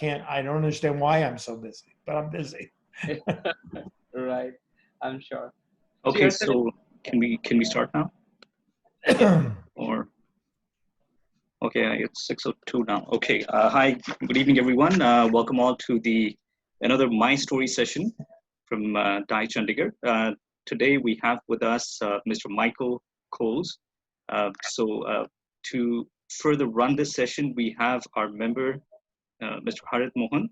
I don't understand why I'm so busy, but I'm busy. Right, I'm sure. So Okay, you're sitting. so Yeah. can we start now? Yes. Or okay, it's 6:02 now. Okay, hi, good evening, everyone. Welcome all to the another My Story session from TiE Chandigarh. Today we have with us Mr. Michael Coles. To further run this session, we have our member, Mr. Harit Mohan,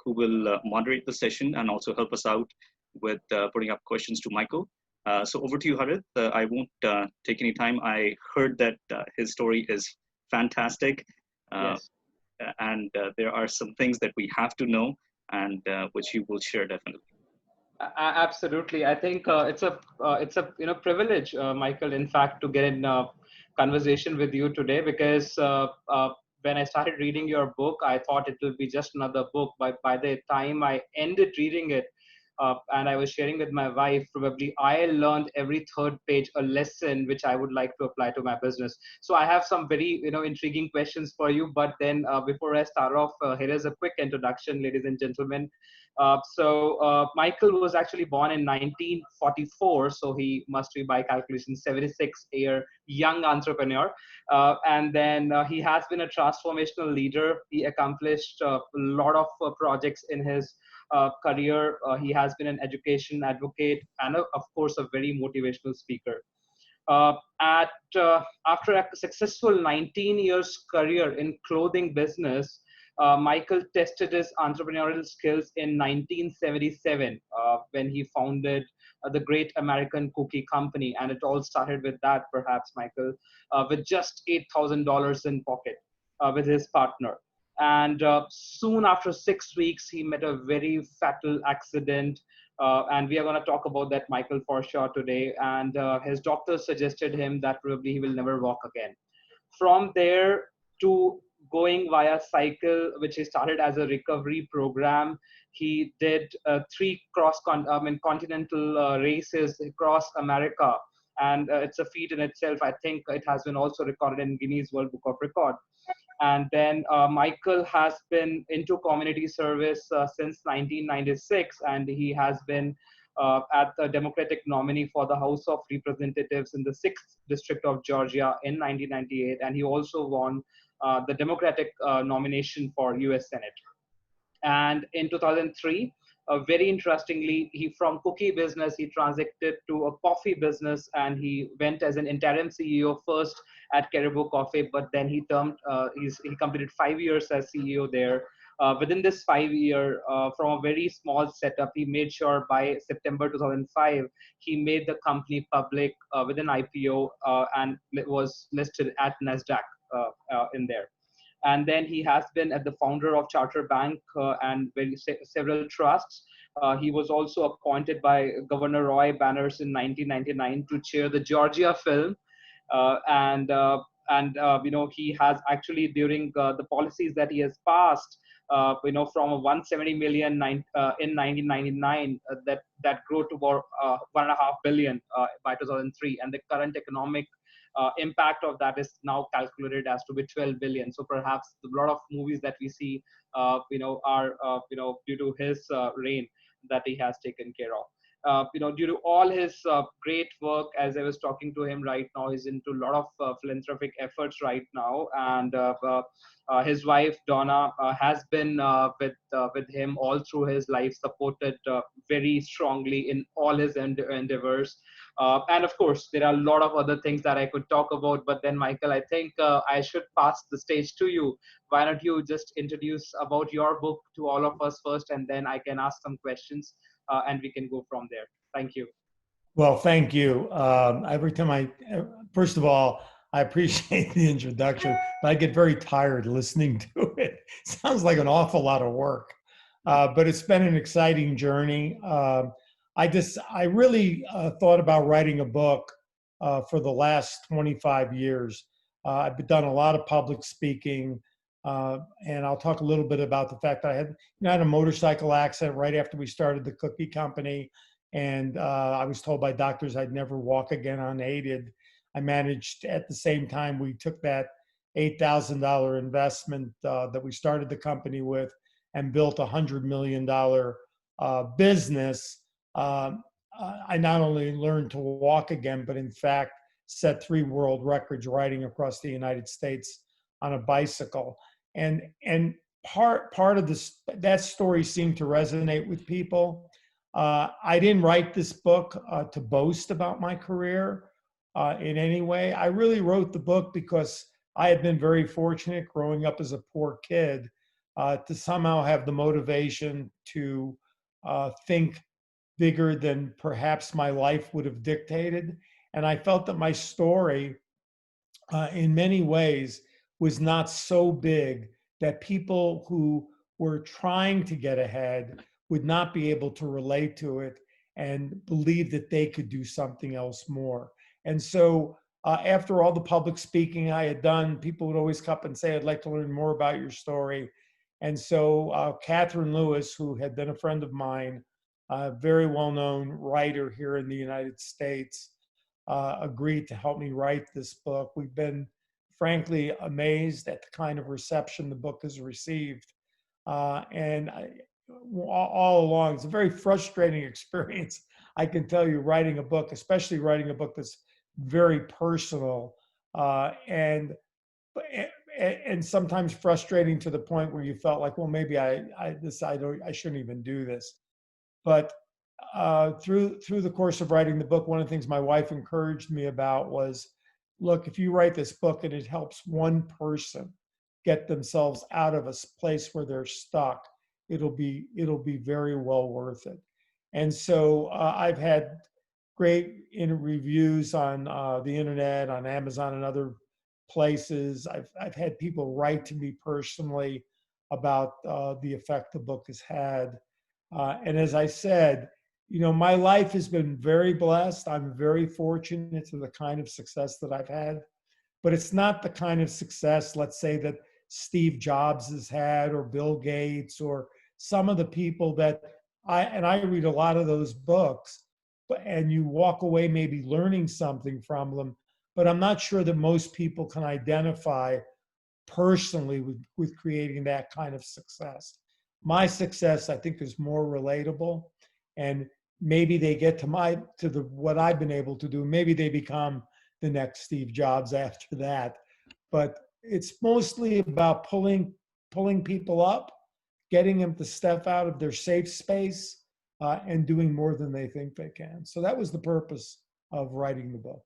who will moderate the session and also help us out with putting up questions to Michael. So over to you, Harit. I won't take any time. I heard that his story is fantastic, uh, Yes. and there are some things that we have to know, and which you will share definitely. Absolutely. I think it's a privilege, Michael. In fact, to get in conversation with you today because when I started reading your book, I thought it will be just another book. But by the time I ended reading it, and I was sharing with my wife, probably I learned every third page a lesson which I would like to apply to my business. So I have some very intriguing questions for you. But then before I start off, here is a quick introduction, ladies and gentlemen. Michael was actually born in 1944, so he must be by calculation 76-year young entrepreneur. And then he has been a transformational leader. He accomplished a lot of projects in his career. He has been an education advocate and, of course, a very motivational speaker. At After a successful 19 years career in clothing business, Michael tested his entrepreneurial skills in 1977 when he founded the Great American Cookie Company, and it all started with that, perhaps, Michael, with just $8,000 in pocket with his partner. And soon after 6 weeks, he met a very fatal accident. And we are going to talk about that, Michael, for sure today. And his doctor suggested him that probably he will never walk again. From there to going via cycle, which he started as a recovery program, he did continental races across America. And it's a feat in itself. I think it has been also recorded in Guinness World Book of Record. And then Michael has been into community service since 1996, and he has been at the Democratic nominee for the House of Representatives in the 6th District of Georgia in 1998, and he also won the Democratic nomination for US Senate. And in 2003, very interestingly, he from cookie business he transited to a coffee business, and he went as an interim CEO first at Caribou Coffee, but then he completed 5 years as CEO there. Within this 5 year, from a very small setup, he made sure by September 2005 he made the company public with an IPO, and it was listed at Nasdaq in there. And then he has been at the founder of Charter Bank and several trusts. He was also appointed by Governor Roy Banners in 1999 to chair the Georgia Film, he has actually during the policies that he has passed, from a 170 million in 1999 that grew to about 1.5 billion by 2003, and the current economic impact of that is now calculated as to be 12 billion. So perhaps a lot of movies that we see, are due to his reign that he has taken care of. Due to all his great work, as I was talking to him right now, he's into a lot of philanthropic efforts right now, and his wife Donna has been with him all through his life, supported very strongly in all his endeavors. And of course, there are a lot of other things that I could talk about, but then, Michael, I think I should pass the stage to you. Why don't you just introduce about your book to all of us first, and then I can ask some questions, and we can go from there. Thank you. Well, thank you. First of all, I appreciate the introduction, but I get very tired listening to it. Sounds like an awful lot of work, but it's been an exciting journey. I really thought about writing a book for the last 25 years. I've done a lot of public speaking, and I'll talk a little bit about the fact that I had a motorcycle accident right after we started the cookie company, and I was told by doctors I'd never walk again unaided. I managed at the same time we took that $8,000 investment that we started the company with, and built $100 million business, I not only learned to walk again, but in fact set 3 world records riding across the United States on a bicycle. And part of this, that story seemed to resonate with people. I didn't write this book to boast about my career in any way. I really wrote the book because I had been very fortunate growing up as a poor kid to somehow have the motivation to think bigger than perhaps my life would have dictated. And I felt that my story, in many ways, was not so big that people who were trying to get ahead would not be able to relate to it and believe that they could do something else more. And so, after all the public speaking I had done, people would always come up and say, I'd like to learn more about your story. And so, Catherine Lewis, who had been a friend of mine, a very well known writer here in the United States, agreed to help me write this book. We've been frankly amazed at the kind of reception the book has received. All along, it's a very frustrating experience. I can tell you, writing a book, especially writing a book that's very personal, and sometimes frustrating to the point where you felt like, well, maybe I shouldn't even do this. But through the course of writing the book, one of the things my wife encouraged me about was, look, if you write this book and it helps one person get themselves out of a place where they're stuck, it'll be very well worth it. And so I've had great reviews on the internet, on Amazon and other places. I've had people write to me personally about the effect the book has had. And as I said, my life has been very blessed. I'm very fortunate to the kind of success that I've had, but it's not the kind of success, let's say, that Steve Jobs has had, or Bill Gates, or some of the people that I read a lot of those books, and you walk away maybe learning something from them, but I'm not sure that most people can identify personally with creating that kind of success. My success, I think, is more relatable, and maybe they get to what I've been able to do. Maybe they become the next Steve Jobs after that. But it's mostly about pulling people up, getting them to step out of their safe space, and doing more than they think they can. So that was the purpose of writing the book.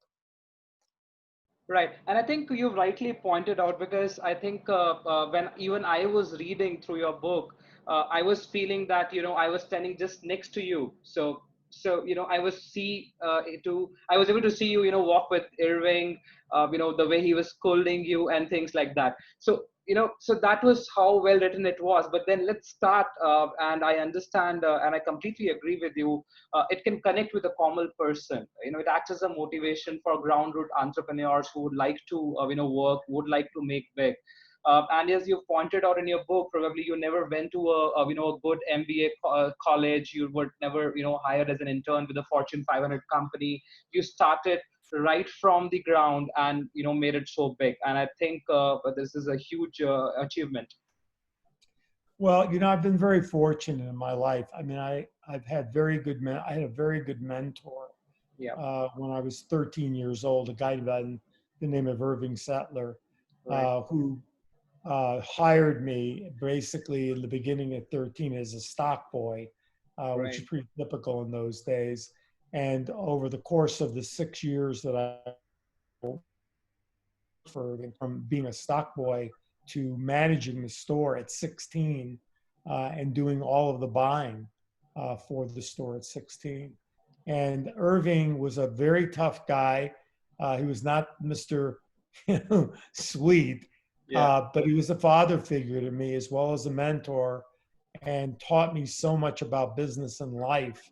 Right. And I think you rightly pointed out, because I think when even I was reading through your book, I was feeling that, I was standing just next to you. So, I I was able to see you, walk with Irving, the way he was scolding you and things like that. So that was how well written it was. But then let's start, and I understand, and I completely agree with you. It can connect with a common person. It acts as a motivation for ground root entrepreneurs who would like to, work, would like to make big. And as you pointed out in your book, probably you never went to a good MBA college. You were never, hired as an intern with a Fortune 500 company. You started right from the ground and, made it so big. And I think this is a huge achievement. Well, I've been very fortunate in my life. I mean, I've had I had a very good mentor. Yeah. When I was 13 years old, a guy by the name of Irving Settler, Right. who hired me basically in the beginning at 13 as a stock boy, which is Right. pretty typical in those days. And over the course of the 6 years that I for from being a stock boy to managing the store at 16, and doing all of the buying for the store at 16. And Irving was a very tough guy. He was not Mr. Sweet, Yeah. but he was a father figure to me as well as a mentor, and taught me so much about business and life.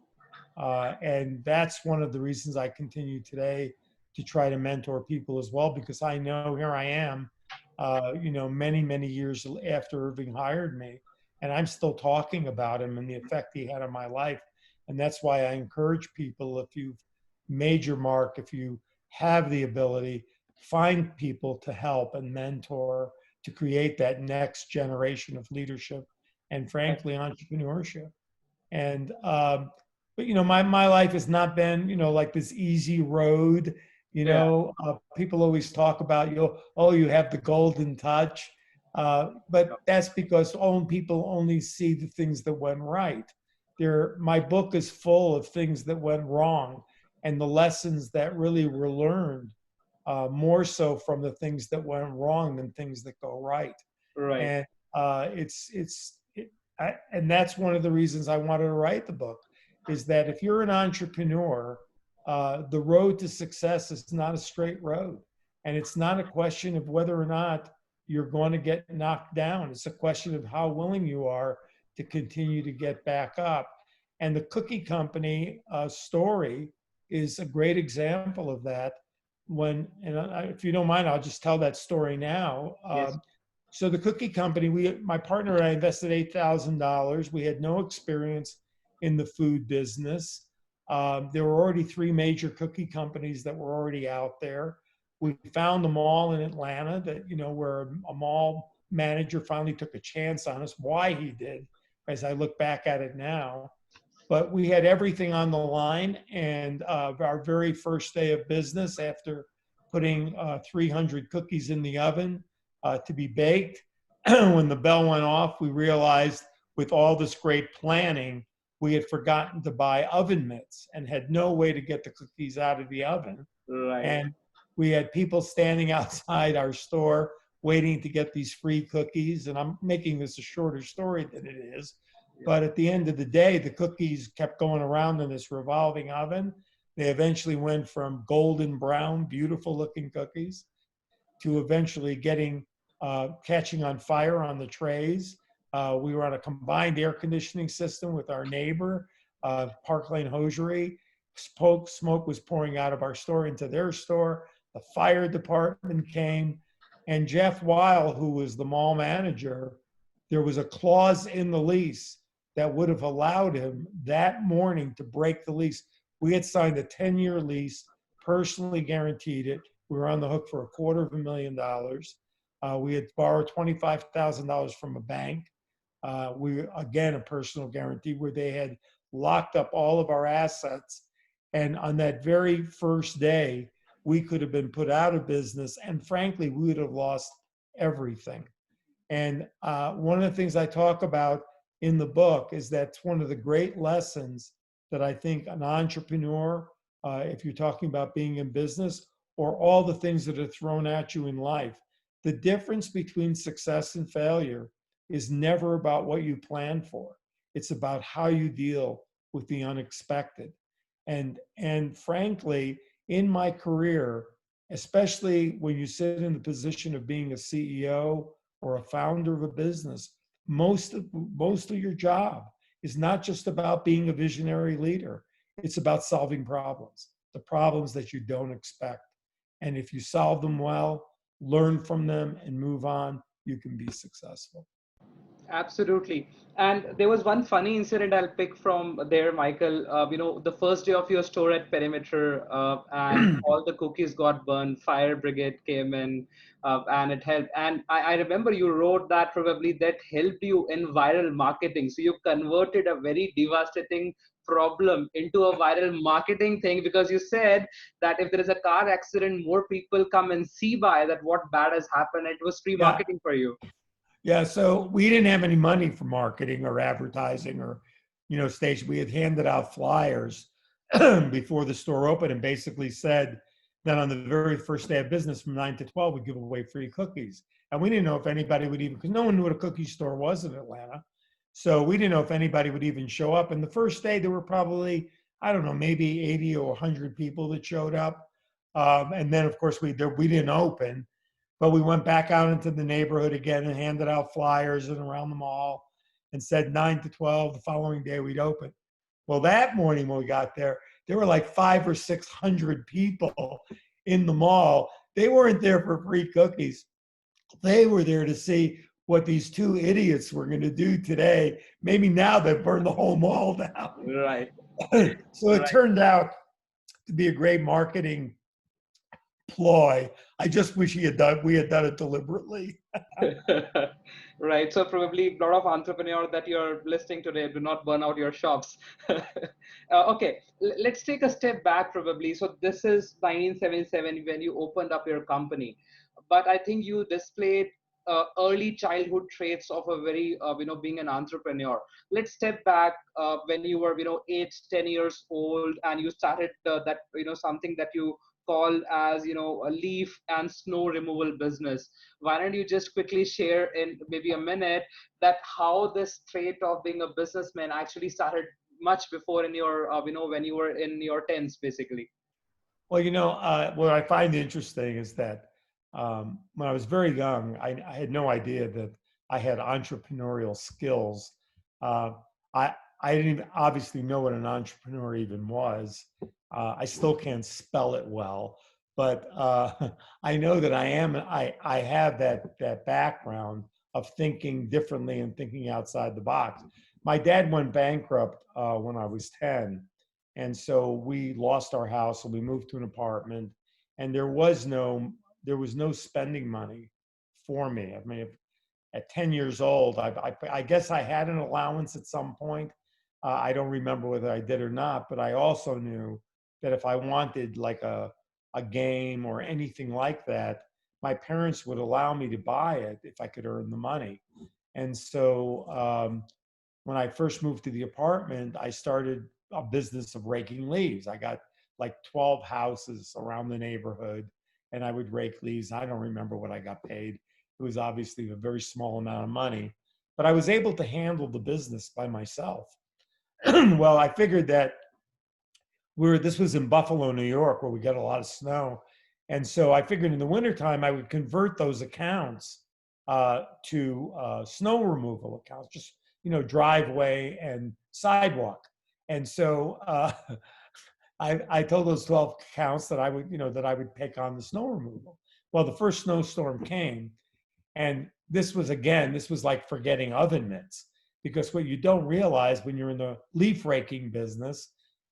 And that's one of the reasons I continue today to try to mentor people as well, because I know here I am, many, many years after Irving hired me, and I'm still talking about him and the effect he had on my life. And that's why I encourage people, if you've made your mark, if you have the ability, find people to help and mentor to create that next generation of leadership and frankly, entrepreneurship. And, but, my life has not been, like this easy road. People always talk about, you have the golden touch. But that's because people only see the things that went right. My book is full of things that went wrong and the lessons that really were learned, more so from the things that went wrong than things that go right. Right. And and that's one of the reasons I wanted to write the book, is that if you're an entrepreneur, the road to success is not a straight road. And it's not a question of whether or not you're going to get knocked down. It's a question of how willing you are to continue to get back up. And the cookie company story is a great example of that. If you don't mind, I'll just tell that story now. Yes. So the cookie company, my partner and I invested $8,000. We had no experience in the food business. There were already 3 major cookie companies that were already out there. We found a mall in Atlanta that, where a mall manager finally took a chance on us. Why he did, as I look back at it now. But we had everything on the line, and our very first day of business, after putting 300 cookies in the oven to be baked, when the bell went off, we realized with all this great planning, we had forgotten to buy oven mitts and had no way to get the cookies out of the oven. Right. And we had people standing outside our store waiting to get these free cookies. And I'm making this a shorter story than it is. But at the end of the day, the cookies kept going around in this revolving oven. They eventually went from golden brown, beautiful looking cookies to eventually catching on fire on the trays. We were on a combined air conditioning system with our neighbor, Park Lane Hosiery. Smoke was pouring out of our store into their store. The fire department came. And Jeff Weil, who was the mall manager, there was a clause in the lease that would have allowed him that morning to break the lease. We had signed a 10-year lease, personally guaranteed it. We were on the hook for $250,000. We had borrowed $25,000 from a bank. Again, a personal guarantee where they had locked up all of our assets. And on that very first day, we could have been put out of business. And frankly, we would have lost everything. And one of the things I talk about in the book is that's one of the great lessons that I think an entrepreneur, if you're talking about being in business, or all the things that are thrown at you in life, the difference between success and failure is never about what you plan for. It's about how you deal with the unexpected. And frankly, in my career, especially when you sit in the position of being a CEO or a founder of a business, most of your job is not just about being a visionary leader. It's about solving problems, the problems that you don't expect. And if you solve them well, learn from them and move on, you can be successful. Absolutely. And there was one funny incident I'll pick from there, Michael. The first day of your store at Perimeter, and all the cookies got burned, fire brigade came in, and it helped. And I remember you wrote that probably that helped you in viral marketing. So you converted a very devastating problem into a viral marketing thing, because you said that if there is a car accident, more people come and see by that what bad has happened. It was free marketing for you. Yeah, so we didn't have any money for marketing or advertising or, station. We had handed out flyers before the store opened and basically said that on the very first day of business from 9 to 12, we'd give away free cookies. And we didn't know if anybody would even, because no one knew what a cookie store was in Atlanta. So we didn't know if anybody would even show up. And the first day there were probably, I don't know, maybe 80 or 100 people that showed up. And then of course we didn't open. But we went back out into the neighborhood again and handed out flyers and around the mall and said 9 to 12, the following day we'd open. Well, that morning when we got there were like 500 or 600 people in the mall. They weren't there for free cookies. They were there to see what these 2 idiots were going to do today. Maybe now they've burned the whole mall down. Right. So it turned out to be a great marketing ploy. I just wish we had done it deliberately. Right. So probably a lot of entrepreneurs that you're listening today do not burn out your shops. Okay, let's take a step back probably. So this is 1977 when you opened up your company, but I think you displayed early childhood traits of a very, being an entrepreneur. Let's step back when you were, 8, 10 years old, and you started that, something that you call as, a leaf and snow removal business. Why don't you just quickly share in maybe a minute that how this trait of being a businessman actually started much before in your, when you were in your tens, basically. Well, what I find interesting is that when I was very young, I had no idea that I had entrepreneurial skills. Uh, I I didn't even obviously know what an entrepreneur even was. I still can't spell it well, but I know that I have that background of thinking differently and thinking outside the box. My dad went bankrupt when I was 10, and so we lost our house and we moved to an apartment, and there was no spending money for me. I mean, at 10 years old, I guess I had an allowance at some point. I don't remember whether I did or not, but I also knew that if I wanted like a game or anything like that, my parents would allow me to buy it if I could earn the money. And so when I first moved to the apartment, I started a business of raking leaves. I got like 12 houses around the neighborhood and I would rake leaves. I don't remember what I got paid. It was obviously a very small amount of money, but I was able to handle the business by myself. Well, I figured that this was in Buffalo, New York, where we get a lot of snow. And so I figured in the wintertime, I would convert those accounts to snow removal accounts, just, driveway and sidewalk. And so I told those 12 accounts that I would take on the snow removal. Well, the first snowstorm came, and this was like forgetting oven mitts, because what you don't realize when you're in the leaf raking business,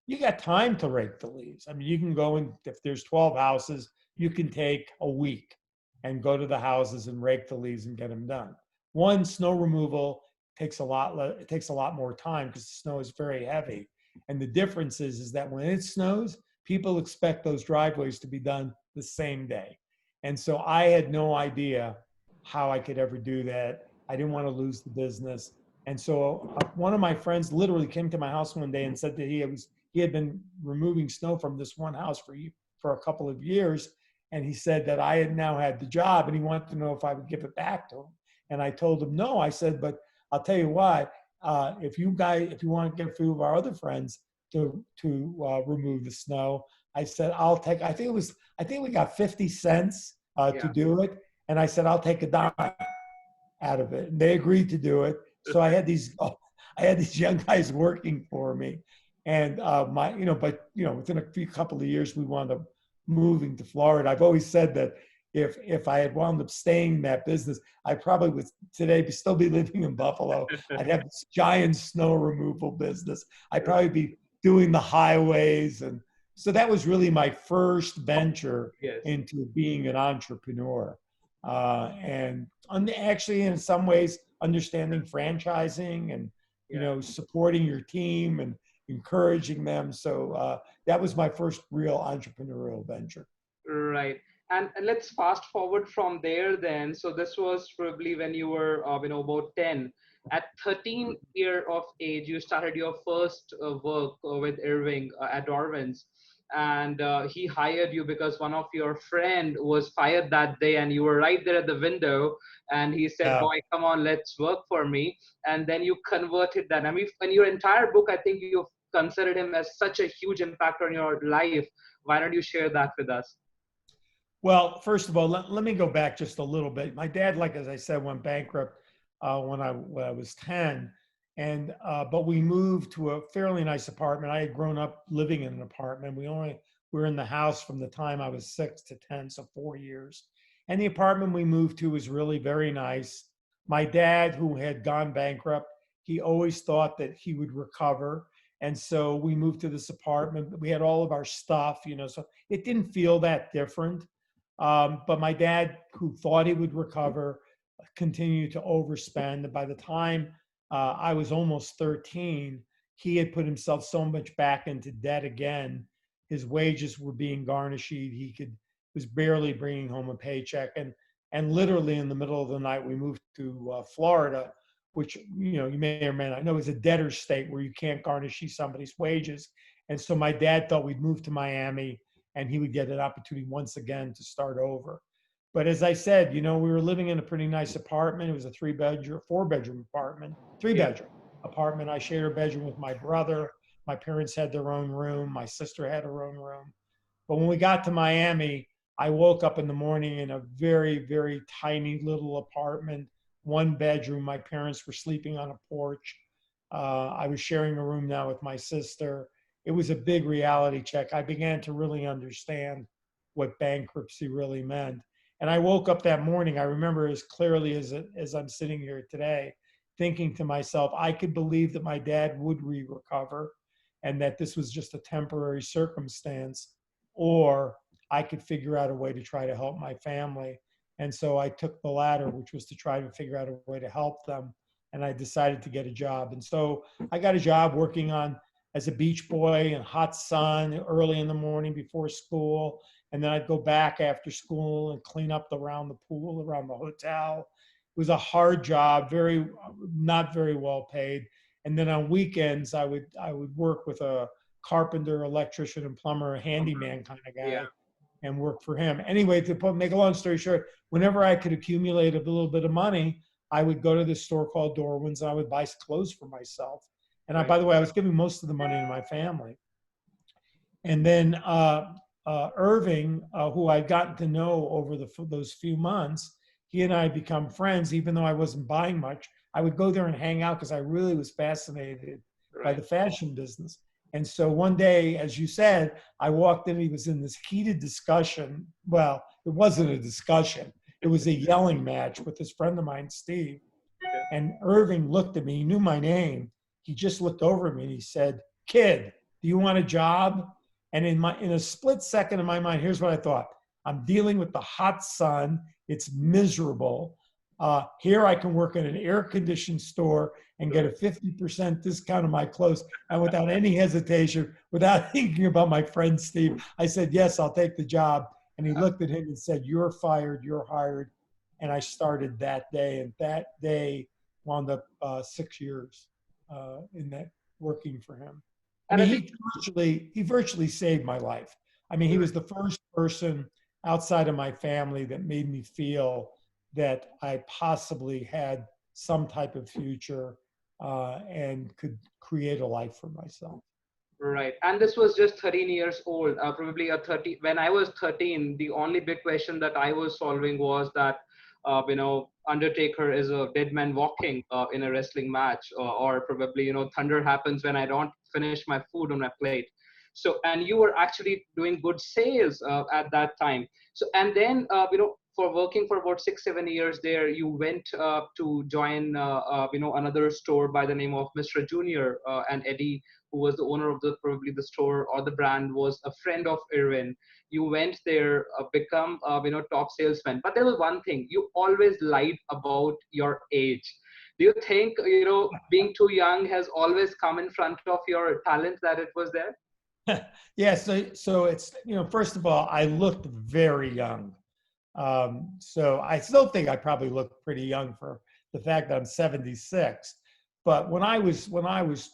you got time to rake the leaves. I mean, you can go and if there's 12 houses, you can take a week and go to the houses and rake the leaves and get them done. One, snow removal it takes a lot more time because the snow is very heavy. And the difference is that when it snows, people expect those driveways to be done the same day. And so I had no idea how I could ever do that. I didn't want to lose the business. And so one of my friends literally came to my house one day and said that he had been removing snow from this one house for a couple of years. And he said that I had now had the job and he wanted to know if I would give it back to him. And I told him no. I said, but I'll tell you why. If you want to get a few of our other friends to remove the snow, I said, I'll take, I think we got 50 cents to do it. And I said, I'll take a dime out of it. And they agreed to do it. So I had these young guys working for me. And within a couple of years, we wound up moving to Florida. I've always said that if I had wound up staying in that business, I probably would today still be living in Buffalo. I'd have this giant snow removal business. I'd probably be doing the highways. And so that was really my first venture into being an entrepreneur. And actually, in some ways, understanding franchising and supporting your team and encouraging them. So that was my first real entrepreneurial venture. Right. And let's fast forward from there then. So this was probably when you were, about 10. At 13 year of age, you started your first work with Irving at Darwin's. And he hired you because one of your friend was fired that day and you were right there at the window. And he said, boy, come on, let's work for me. And then you converted that. I mean, in your entire book, I think you've considered him as such a huge impact on your life. Why don't you share that with us? Well, first of all, let me go back just a little bit. My dad, like as I said, went bankrupt when I was 10, but we moved to a fairly nice apartment. I had grown up living in an apartment. We were in the house from the time I was 6 to 10, so 4 years. And the apartment we moved to was really very nice. My dad, who had gone bankrupt, he always thought that he would recover. And so we moved to this apartment. We had all of our stuff, so it didn't feel that different. But my dad, who thought he would recover, continued to overspend. And by the time I was almost 13, he had put himself so much back into debt again. His wages were being garnished. He was barely bringing home a paycheck. And literally in the middle of the night, we moved to Florida, which, you may or may not know is a debtor state where you can't garnish somebody's wages. And so my dad thought we'd move to Miami and he would get an opportunity once again to start over. But as I said, we were living in a pretty nice apartment. It was a 4-bedroom apartment, 3-bedroom apartment. I shared a bedroom with my brother. My parents had their own room. My sister had her own room. But when we got to Miami, I woke up in the morning in a very, very tiny little apartment, 1 bedroom. My parents were sleeping on a porch. I was sharing a room now with my sister. It was a big reality check. I began to really understand what bankruptcy really meant. And I woke up that morning, I remember as clearly as I'm sitting here today, thinking to myself, I could believe that my dad would recover and that this was just a temporary circumstance, or I could figure out a way to try to help my family. And so I took the latter, which was to try to figure out a way to help them. And I decided to get a job. And so I got a job working as a beach boy in hot sun early in the morning before school. And then I'd go back after school and clean up around the pool, around the hotel. It was a hard job, not very well paid. And then on weekends, I would work with a carpenter, electrician, and plumber, a handyman kind of guy, and work for him. Anyway, make a long story short, whenever I could accumulate a little bit of money, I would go to this store called Dorwin's and I would buy clothes for myself. And by the way, I was giving most of the money to my family. And then Irving, who I'd gotten to know over those few months, he and I had become friends, even though I wasn't buying much. I would go there and hang out because I really was fascinated by the fashion business. And so one day, as you said, I walked in, he was in this heated discussion. Well, it wasn't a discussion. It was a yelling match with this friend of mine, Steve. And Irving looked at me, he knew my name. He just looked over at me and he said, "Kid, do you want a job?" And in a split second in my mind, here's what I thought. I'm dealing with the hot sun. It's miserable. Here I can work in an air-conditioned store and get a 50% discount on my clothes. And without any hesitation, without thinking about my friend Steve, I said, "Yes, I'll take the job." And he looked at him and said, "You're fired, you're hired." And I started that day. And that day wound up 6 years in that working for him. I mean, he virtually saved my life. I mean, he was the first person outside of my family that made me feel that I possibly had some type of future and could create a life for myself. Right. And this was just 13 years old, probably when I was 13, the only big question that I was solving was that, Undertaker is a dead man walking in a wrestling match, or probably, thunder happens when I don't finish my food on my plate. So, and you were actually doing good sales at that time. So, and then, for working for about 6-7 years there, you went to join, another store by the name of Mr. Junior, and Eddie, who was the owner of probably the store or the brand, was a friend of Irwin. You went there, become, top salesman. But there was one thing, you always lied about your age. Do you think, being too young has always come in front of your talent that it was there? Yeah, so it's, first of all, I looked very young. So I still think I probably look pretty young for the fact that I'm 76. But when I was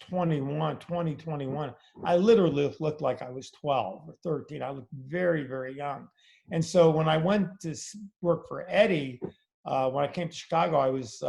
21, I literally looked like I was 12 or 13. I looked very, very young. And so when I went to work for Eddie, when I came to Chicago, I was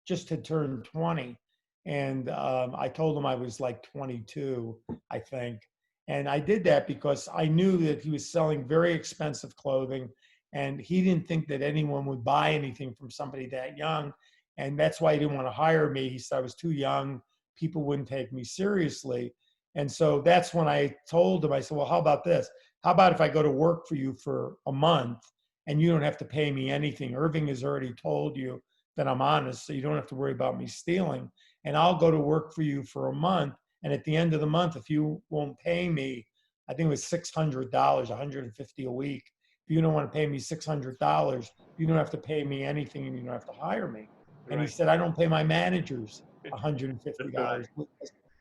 just had turned 20. And I told him I was like 22, I think. And I did that because I knew that he was selling very expensive clothing. And he didn't think that anyone would buy anything from somebody that young. And that's why he didn't want to hire me. He said I was too young. People wouldn't take me seriously. And so that's when I told him, I said, "Well, how about this? How about if I go to work for you for a month and you don't have to pay me anything? Irving has already told you that I'm honest, so you don't have to worry about me stealing. And I'll go to work for you for a month. And at the end of the month, if you won't pay me, I think it was $600, $150 a week. if you don't want to pay me $600, you don't have to pay me anything and you don't have to hire me. And he Right. said, I don't pay my managers $150.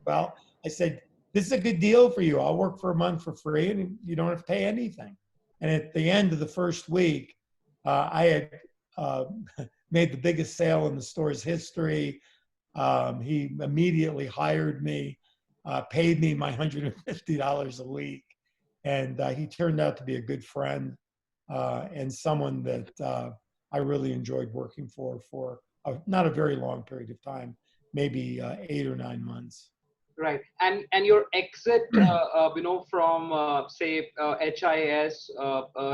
Well, I said, this is a good deal for you. I'll work for a month for free and you don't have to pay anything. And at the end of the first week, I had made the biggest sale in the store's history. He immediately hired me, paid me my $150 a week. And he turned out to be a good friend and someone that I really enjoyed working for not a very long period of time, maybe 8 or 9 months. Right. And your exit, from say HIS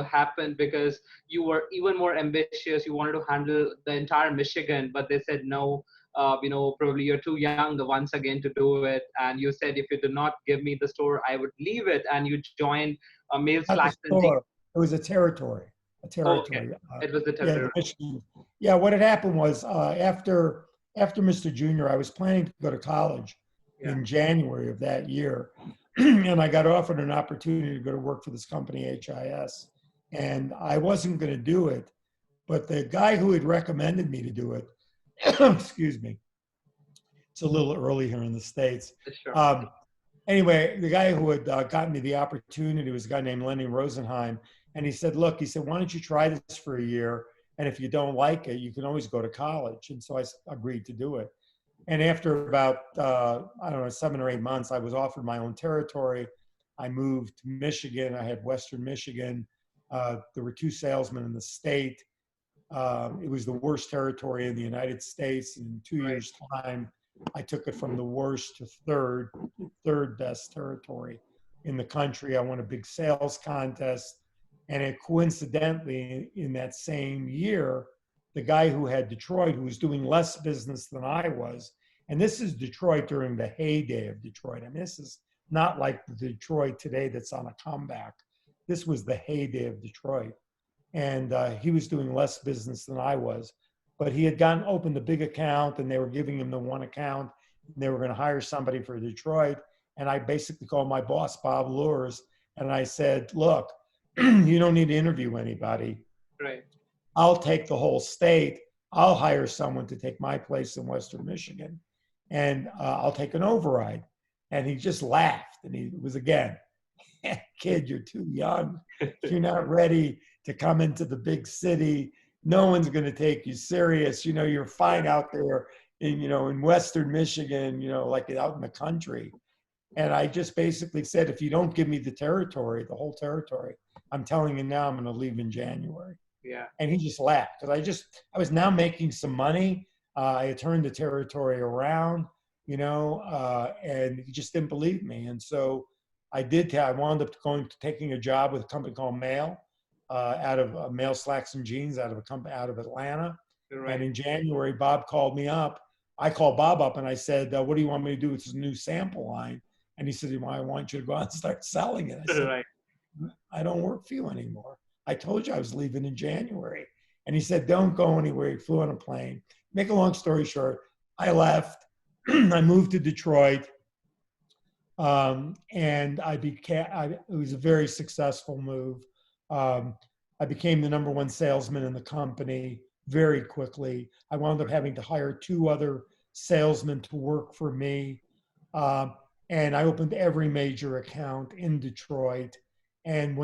happened because you were even more ambitious. You wanted to handle the entire Michigan, but they said no. Probably you're too young once again to do it. And you said if you do not give me the store, I would leave it. And you joined Mail Not the Slacks and store, it was a territory. A Oh, okay. territory. It was the Yeah, territory. the Michigan. Yeah, what had happened was after Mr. Junior, I was planning to go to college Yeah. in January of that year, and I got offered an opportunity to go to work for this company, HIS, and I wasn't going to do it, but the guy who had recommended me to do it, excuse me, it's a little early here in the States. Sure. Anyway, the guy who had gotten me the opportunity was a guy named Lenny Rosenheim. And he said, look, he said, why don't you try this for a year? And if you don't like it, you can always go to college. And so I agreed to do it. And after about, I don't know, 7 or 8 months, I was offered my own territory. I moved to Michigan. I had Western Michigan. There were 2 salesmen in the state. It was the worst territory in the United States. In 2 years' time, I took it from the worst to third best territory in the country. I won a big sales contest. And it coincidentally, in that same year, the guy who had Detroit, who was doing less business than I was, and this is Detroit during the heyday of Detroit. I mean, this is not like the Detroit today that's on a comeback. This was the heyday of Detroit. And he was doing less business than I was. But he had opened a big account and they were giving him the one account. And they were going to hire somebody for Detroit. And I basically called my boss, Bob Lures, and I said, look, you don't need to interview anybody. Right. I'll take the whole state. I'll hire someone to take my place in Western Michigan. And I'll take an override. And he just laughed. And he was again, kid, you're too young. You're not ready to come into the big city. No one's going to take you serious. You know, you're fine out there in Western Michigan, like out in the country. And I just basically said, if you don't give me the territory, the whole territory, I'm telling you now, I'm going to leave in January. Yeah. And he just laughed because I was now making some money. I had turned the territory around, and he just didn't believe me. And so I wound up taking a job with a company called Mail, out of Mail Slacks and Jeans, out of Atlanta. Right. And in January, Bob called me up. I called Bob up and I said, what do you want me to do with this new sample line? And he said, well, I want you to go out and start selling it. I said, Right. I don't work for you anymore. I told you I was leaving in January. And he said, don't go anywhere. He flew on a plane. Make a long story short, I left. I moved to Detroit. And it was a very successful move. I became the #1 salesman in the company very quickly. I wound up having to hire 2 other salesmen to work for me. And I opened every major account in Detroit. And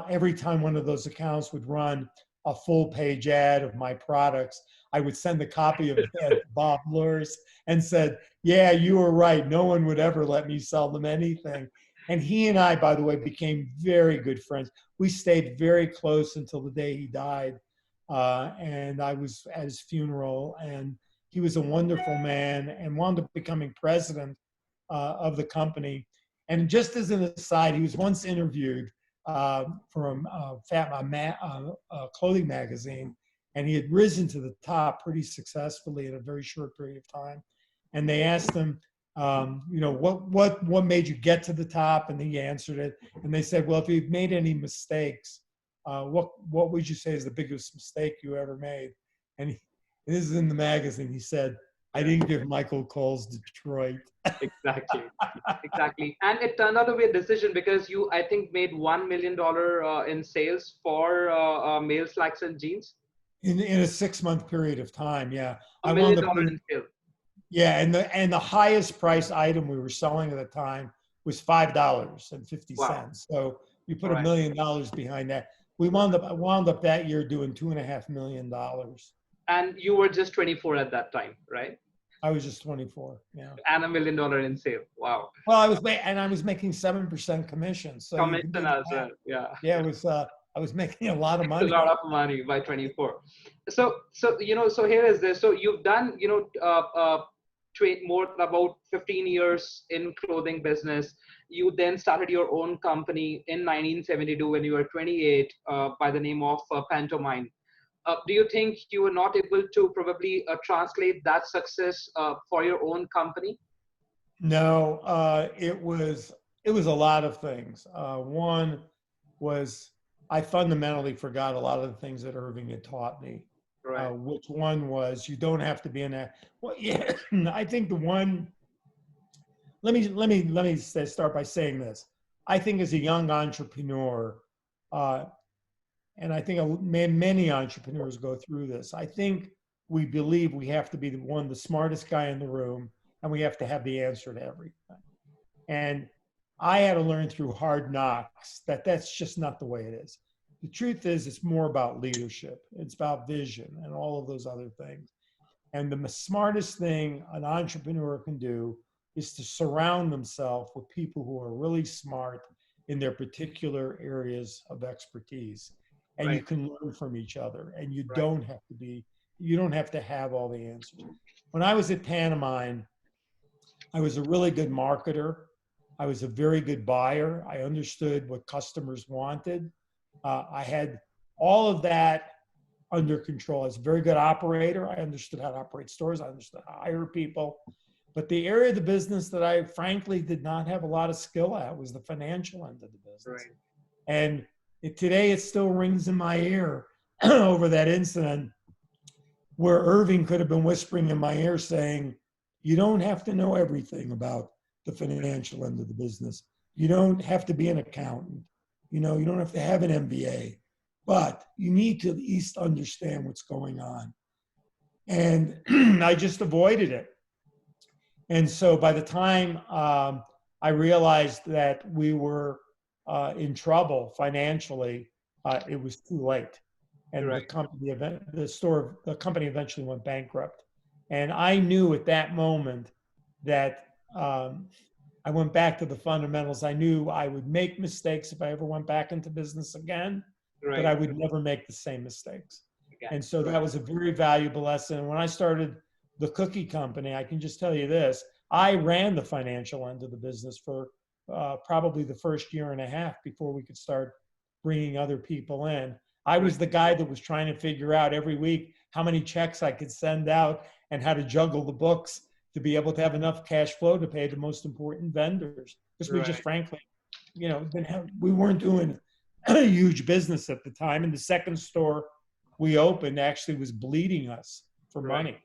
every time one of those accounts would run a full-page ad of my products, I would send a copy of that to Bob Lures and said, yeah, you were right. No one would ever let me sell them anything. And he and I, by the way, became very good friends. We stayed very close until the day he died. And I was at his funeral, and he was a wonderful man and wound up becoming president of the company. And just as an aside, he was once interviewed from a clothing magazine, and he had risen to the top pretty successfully in a very short period of time. And they asked him, what made you get to the top? And he answered it. And they said, well, if you've made any mistakes, what would you say is the biggest mistake you ever made? And this is in the magazine. He said, I didn't give Michael Cole's Detroit. Exactly. Exactly. And it turned out to be a decision because you, I think, made $1 million in sales for male slacks and jeans. In a 6-month period of time, yeah. I $1 wound million up doing, in sales. yeah, and the highest price item we were selling at the time was $5.50. Wow. So we put All $1 right. million behind that. We wound up that year doing $2.5 million. And you were just 24 at that time, right? I was just 24. Yeah. And $1 million in sale. Wow. Well, I was making 7% commission. So you can do Commission the as math. well. Yeah. Yeah, it was. I was making a lot of A money. lot of money by 24. So so here is this. So you've done more about 15 years in clothing business. You then started your own company in 1972 when you were 28 by the name of Pantomime. Do you think you were not able to probably translate that success for your own company? No, it was a lot of things. One was I fundamentally forgot a lot of the things that Irving had taught me. Right. Which one was you don't have to be in a well, yeah. I think the one. Let me start by saying this. I think as a young entrepreneur, uh, and I think many entrepreneurs go through this. I think we believe we have to be the smartest guy in the room, and we have to have the answer to everything. And I had to learn through hard knocks that that's just not the way it is. The truth is, it's more about leadership. It's about vision and all of those other things. And the smartest thing an entrepreneur can do is to surround themselves with people who are really smart in their particular areas of expertise. And you Right. can learn from each other. And Right. you don't have to have all the answers. When I was at Pantomime, I was a really good marketer. I was a very good buyer. I understood what customers wanted. I had all of that under control. I was a very good operator. I understood how to operate stores. I understood how to hire people. But the area of the business that I frankly did not have a lot of skill at was the financial end of the business. Right. And today it still rings in my ear over that incident where Irving could have been whispering in my ear saying, you don't have to know everything about the financial end of the business. You don't have to be an accountant. You don't have to have an MBA, but you need to at least understand what's going on. And I just avoided it. And so by the time I realized that we were in trouble financially, it was too late. And Right. the company eventually went bankrupt. And I knew at that moment that I went back to the fundamentals. I knew I would make mistakes if I ever went back into business again, but I Right. would never make the same mistakes. Again. And so that was a very valuable lesson. When I started the cookie company, I can just tell you this, I ran the financial end of the business for probably the first year and a half before we could start bringing other people in. I was the guy that was trying to figure out every week how many checks I could send out and how to juggle the books to be able to have enough cash flow to pay the most important vendors. Because we just frankly, we weren't doing a huge business at the time. And the second store we opened actually was bleeding us for money.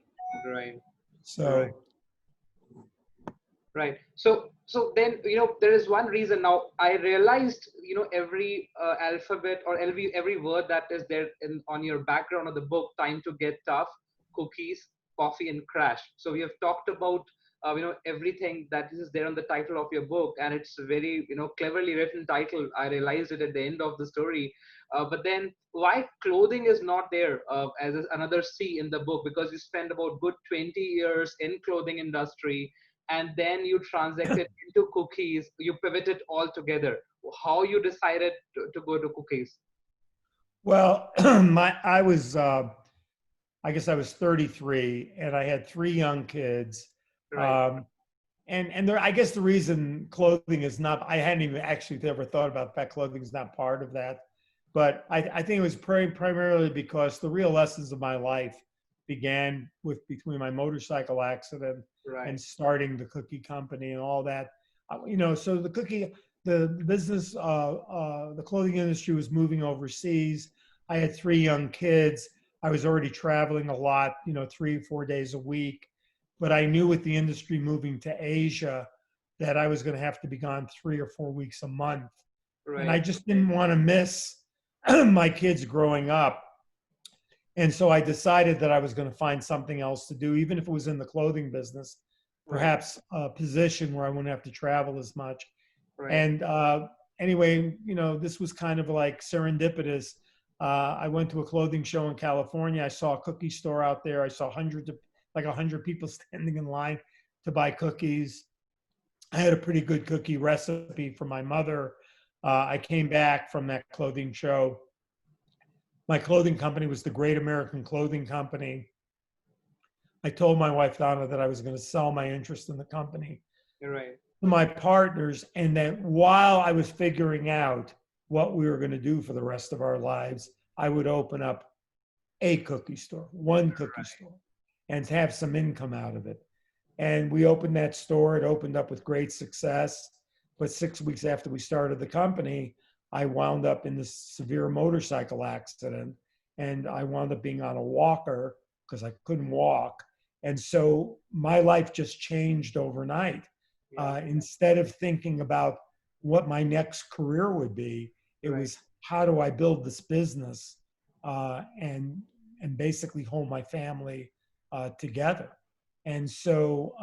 Right. So, Right. So then, there is one reason now I realized, every alphabet or every word that is there on your background of the book, Time to Get Tough, Cookies, Coffee, and Crash. So we have talked about, everything that is there on the title of your book, and it's a very, cleverly written title. I realized it at the end of the story. But then why clothing is not there as another C in the book? Because you spend about good 20 years in clothing industry, and then you transacted into cookies, you pivoted altogether. How you decided to go to cookies? well, I guess I was 33 and I had 3 young kids. Right. I guess the reason clothing is not, I hadn't even actually ever thought about that clothing is not part of that. But I think it was primarily because the real lessons of my life began between my motorcycle accident and starting the cookie company and all that. So the business, the clothing industry was moving overseas. I had 3 young kids. I was already traveling a lot, 3 or 4 days a week. but I knew with the industry moving to Asia that I was going to have to be gone 3 or 4 weeks a month. And I Right. just didn't want to miss my kids growing up. And so I decided that I was going to find something else to do, even if it was in the clothing business, Right. perhaps a position where I wouldn't have to travel as much. Right. And anyway, this was kind of like serendipitous. I went to a clothing show in California. I saw a cookie store out there. I saw like 100 people standing in line to buy cookies. I had a pretty good cookie recipe from my mother. I came back from that clothing show. My clothing company was the Great American Clothing Company. I told my wife, Donna, that I was going to sell my interest in the company Right. to my partners, and that while I was figuring out what we were going to do for the rest of our lives, I would open up a cookie store, one cookie store, and have some income out of it. And we opened that store. It opened up with great success. But 6 weeks after we started the company, I wound up in this severe motorcycle accident. And I wound up being on a walker because I couldn't walk. And so my life just changed overnight. Instead of thinking about what my next career would be, it was how do I build this business and basically hold my family together. And so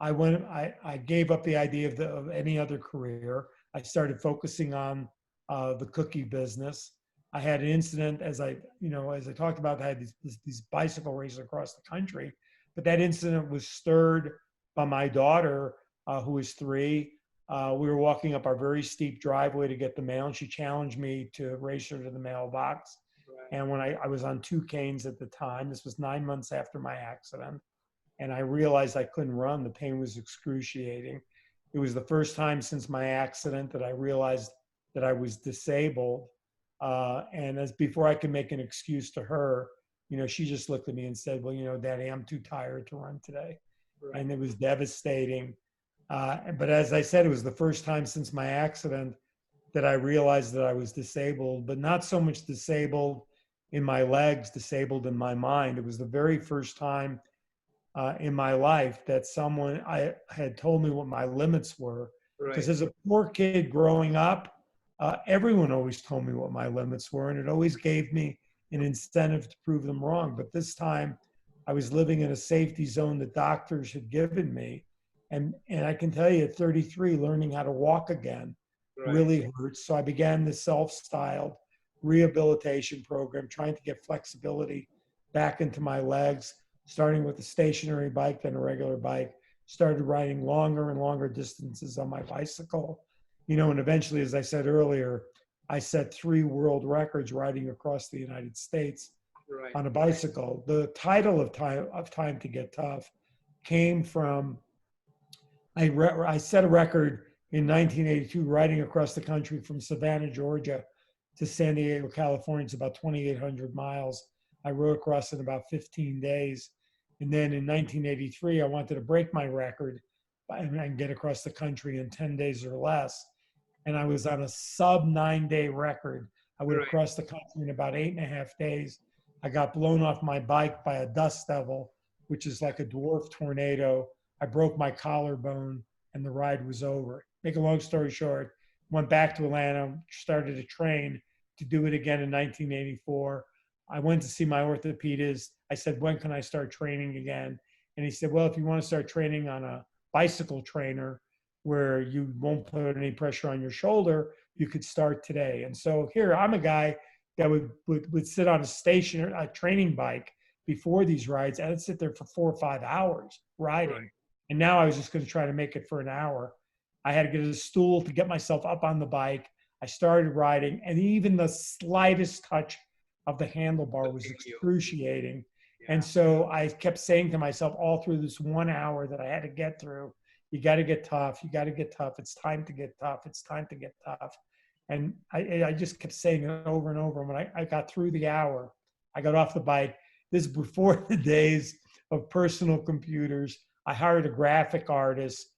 I gave up the idea of any other career. I started focusing on the cookie business. I had an incident, as I talked about. I had these bicycle races across the country, but that incident was stirred by my daughter, who was 3. We were walking up our very steep driveway to get the mail, and she challenged me to race her to the mailbox. And when I was on 2 canes at the time, this was 9 months after my accident, and I realized I couldn't run. The pain was excruciating. It was the first time since my accident that I realized that I was disabled. And as before I could make an excuse to her, she just looked at me and said, well, Daddy, I'm too tired to run today. And it was devastating. But as I said, it was the first time since my accident that I realized that I was disabled, but not so much disabled in my legs, disabled in my mind. It was the very first time in my life that someone I had told me what my limits were. Because as a poor kid growing up, everyone always told me what my limits were, and it always gave me an incentive to prove them wrong. But this time, I was living in a safety zone that doctors had given me, and I can tell you, at 33, learning how to walk again really hurts. So I began this self-styled rehabilitation program, trying to get flexibility back into my legs, starting with a stationary bike, then a regular bike, started riding longer and longer distances on my bicycle, and eventually, as I said earlier, I set 3 world records riding across the United States on a bicycle. The title of Time to Get Tough came from, I set a record in 1982 riding across the country from Savannah, Georgia to San Diego, California. It's about 2,800 miles. I rode across in about 15 days. And then in 1983, I wanted to break my record and get across the country in 10 days or less. And I was on a sub 9-day record. I would have crossed the country in about 8.5 days. I got blown off my bike by a dust devil, which is like a dwarf tornado. I broke my collarbone and the ride was over. Make a long story short, went back to Atlanta, started to train to do it again in 1984. I went to see my orthopedist. I said, when can I start training again? And he said, well, if you want to start training on a bicycle trainer where you won't put any pressure on your shoulder, you could start today. And so here, I'm a guy that would sit on a training bike before these rides. I'd sit there for 4 or 5 hours riding. And now I was just going to try to make it for an hour. I had to get a stool to get myself up on the bike. I started riding, and even the slightest touch of the handlebar was excruciating. And so I kept saying to myself all through this 1 hour that I had to get through, you got to get tough. You got to get tough. It's time to get tough. It's time to get tough. And I just kept saying it over and over. And when I got through the hour, I got off the bike. This is before the days of personal computers. I hired a graphic artist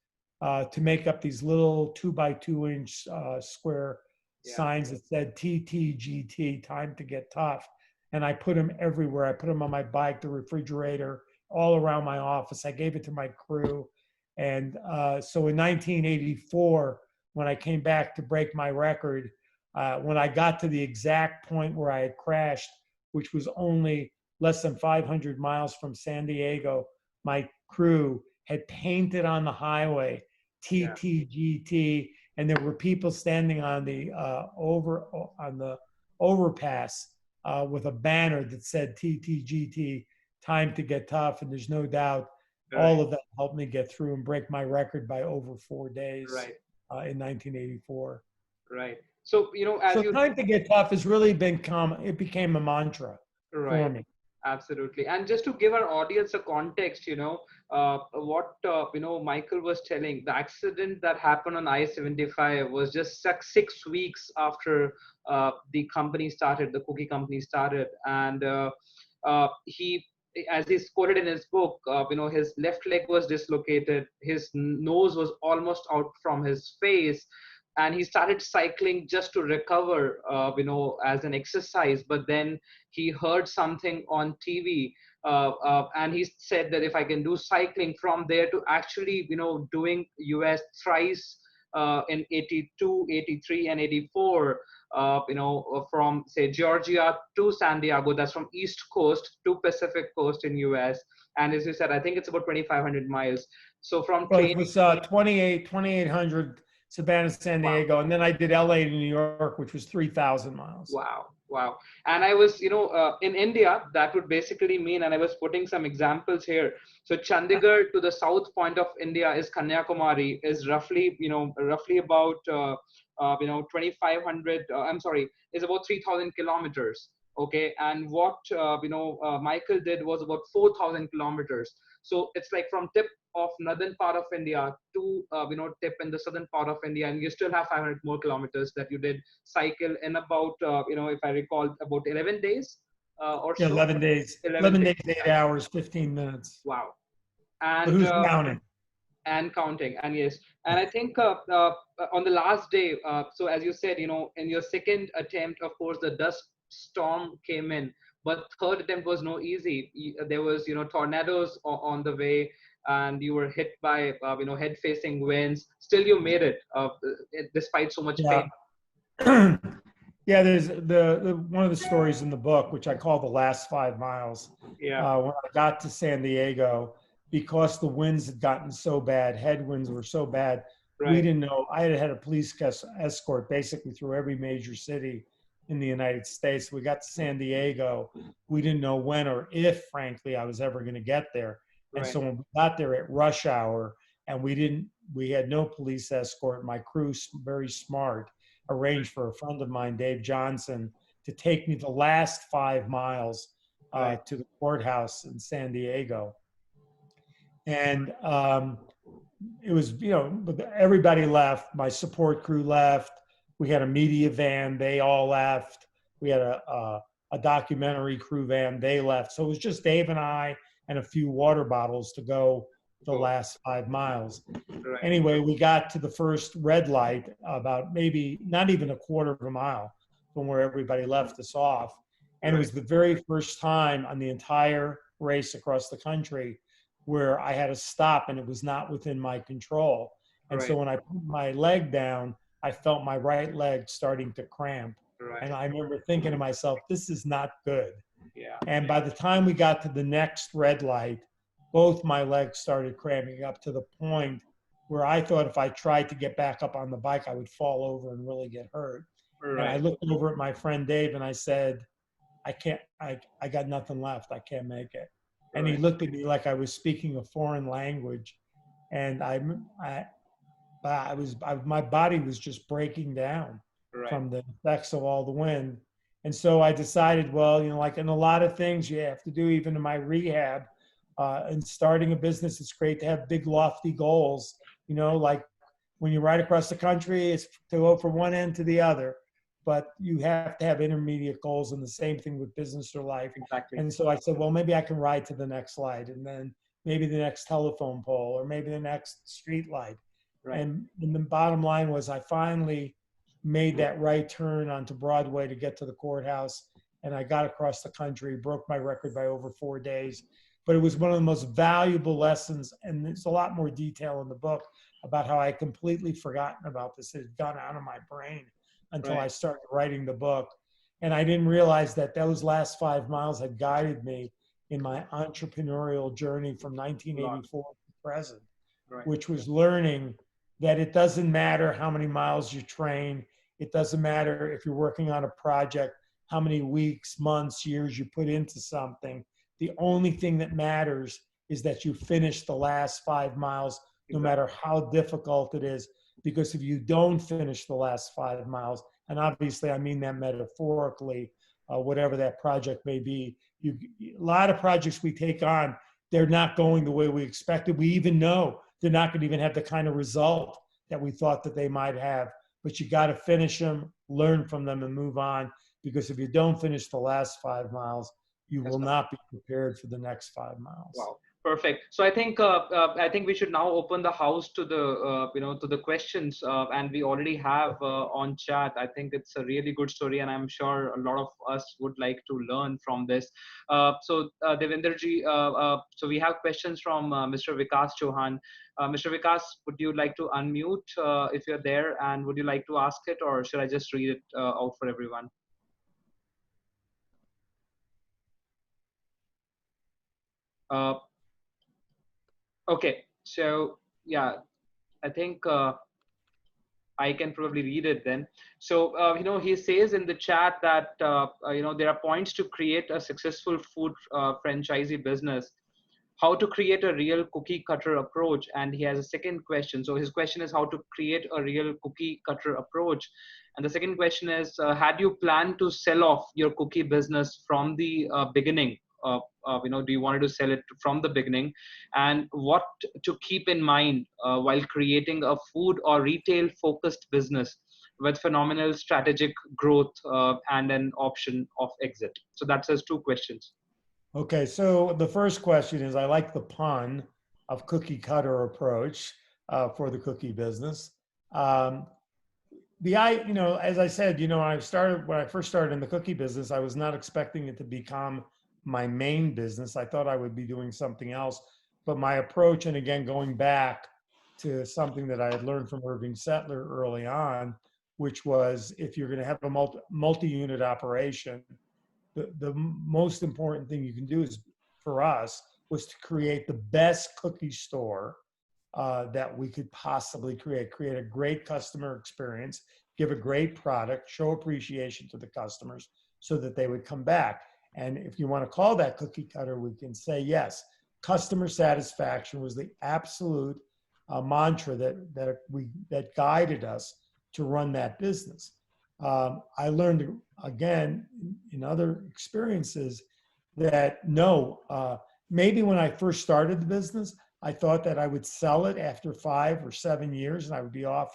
to make up these little 2x2-inch square signs that said TTGT, time to get tough. And I put them everywhere. I put them on my bike, the refrigerator, all around my office. I gave it to my crew. And so in 1984, when I came back to break my record, when I got to the exact point where I had crashed, which was only less than 500 miles from San Diego, my crew had painted on the highway TTGT, and there were people standing on the overpass with a banner that said TTGT, time to get tough. And there's no doubt all of that helped me get through and break my record by over 4 days in 1984. Right. So, as So you time to get tough has really it became a mantra for me. Absolutely. And just to give our audience a context, what, Michael was telling, the accident that happened on I-75 was just 6 weeks after the company started, the cookie company started. And he, as he's quoted in his book, his left leg was dislocated, his nose was almost out from his face, and he started cycling just to recover, as an exercise. But then he heard something on TV, and he said that if I can do cycling from there to actually, doing US thrice in 82, 83, and 84, from say Georgia to San Diego, that's from East Coast to Pacific Coast in US. And as you said, I think it's about 2,500 miles. So from well, it was 2,800 Savannah, San Diego, and then I did LA to New York, which was 3,000 miles. Wow. And I was, in India, that would basically mean, and I was putting some examples here. So Chandigarh to the south point of India is Kanyakumari, is roughly about, 2,500, is about 3,000 kilometers. Okay. And what, Michael did was about 4,000 kilometers. So it's like from tip of northern part of India to tip in the southern part of India, and you still have 500 more kilometers that you did cycle in about if I recall, about 11 days or so. 11 days. 11 days, 8 hours, 15 minutes. Wow. And who's counting? And counting. And yes, and I think on the last day, so as you said, in your second attempt, of course, the dust storm came in, but third attempt was no easy. There was tornadoes on the way, and you were hit by head facing winds. Still you made it despite so much pain. Yeah, there's the one of the stories in the book, which I call the last 5 miles. When I got to San Diego, because the winds had gotten so bad, headwinds were so bad, we didn't know. I had a police escort basically through every major city in the United States. We got to San Diego. We didn't know when or if, frankly, I was ever going to get there. And so when we got there at rush hour, and we had no police escort, my crew, very smart, arranged for a friend of mine, Dave Johnson, to take me the last 5 miles to the courthouse in San Diego. And it was, everybody left. My support crew left. We had a media van. They all left. We had a documentary crew van. They left. So it was just Dave and I and a few water bottles to go the last 5 miles. Anyway, we got to the first red light about maybe not even a quarter of a mile from where everybody left us off. And it was the very first time on the entire race across the country where I had to stop and it was not within my control. And so when I put my leg down, I felt my right leg starting to cramp. And I remember thinking to myself, this is not good. And by the time we got to the next red light, both my legs started cramping up to the point where I thought if I tried to get back up on the bike, I would fall over and really get hurt. And I looked over at my friend Dave and I said, I got nothing left. I can't make it. And he looked at me like I was speaking a foreign language. And my body was just breaking down from the effects of all the wind. And so I decided, well, like in a lot of things you have to do, even in my rehab, and starting a business, it's great to have big, lofty goals. Like when you ride across the country, it's to go from one end to the other. But you have to have intermediate goals, and the same thing with business or life. Exactly. And so I said, well, maybe I can ride to the next light, and then maybe the next telephone pole, or maybe the next street light. And the bottom line was I finally made that right turn onto Broadway to get to the courthouse. And I got across the country, broke my record by over 4 days. but it was one of the most valuable lessons. And there's a lot more detail in the book about how I completely forgotten about this. It had gone out of my brain until I started writing the book. And I didn't realize that those last 5 miles had guided me in my entrepreneurial journey from 1984 to present, which was learning that it doesn't matter how many miles you train. It doesn't matter if you're working on a project, how many weeks, months, years you put into something. The only thing that matters is that you finish the last 5 miles, no matter how difficult it is. Because if you don't finish the last 5 miles, and obviously I mean that metaphorically, whatever that project may be, a lot of projects we take on, they're not going the way we expected. We even know they're not going to even have the kind of result that we thought that they might have. But you got to finish them, learn from them, and move on. Because if you don't finish the last 5 miles, you will not be prepared for the next 5 miles. Wow, perfect. So I think we should now open the house to the to the questions, and we already have on chat. I think it's a really good story, and I'm sure a lot of us would like to learn from this. So Devenderji, so we have questions from Mr. Vikas Chauhan. Mr. Vikas, would you like to unmute if you're there, and would you like to ask it, or should I just read it out for everyone? Okay, so yeah, I think I can probably read it then. So he says in the chat that there are points to create a successful food franchisee business, how to create a real cookie cutter approach, and he has a second question. So his question is how to create a real cookie cutter approach, and the second question is, had you planned to sell off your cookie business from the beginning? Do you want to sell it from the beginning, and what to keep in mind while creating a food or retail focused business with phenomenal strategic growth and an option of exit? So that says two questions. Okay, so the first question is, I like the pun of cookie cutter approach for the cookie business. As I said, when I first started in the cookie business, I was not expecting it to become my main business. I thought I would be doing something else, but my approach, and again, going back to something that I had learned from Irving Settler early on, which was if you're going to have a multi-unit operation, the most important thing you can do is, for us, was to create the best cookie store that we could possibly create a great customer experience, give a great product, show appreciation to the customers so that they would come back. And if you want to call that cookie cutter, we can say, yes, customer satisfaction was the absolute mantra that guided us to run that business. I learned, again, in other experiences that maybe when I first started the business, I thought that I would sell it after 5 or 7 years and I would be off,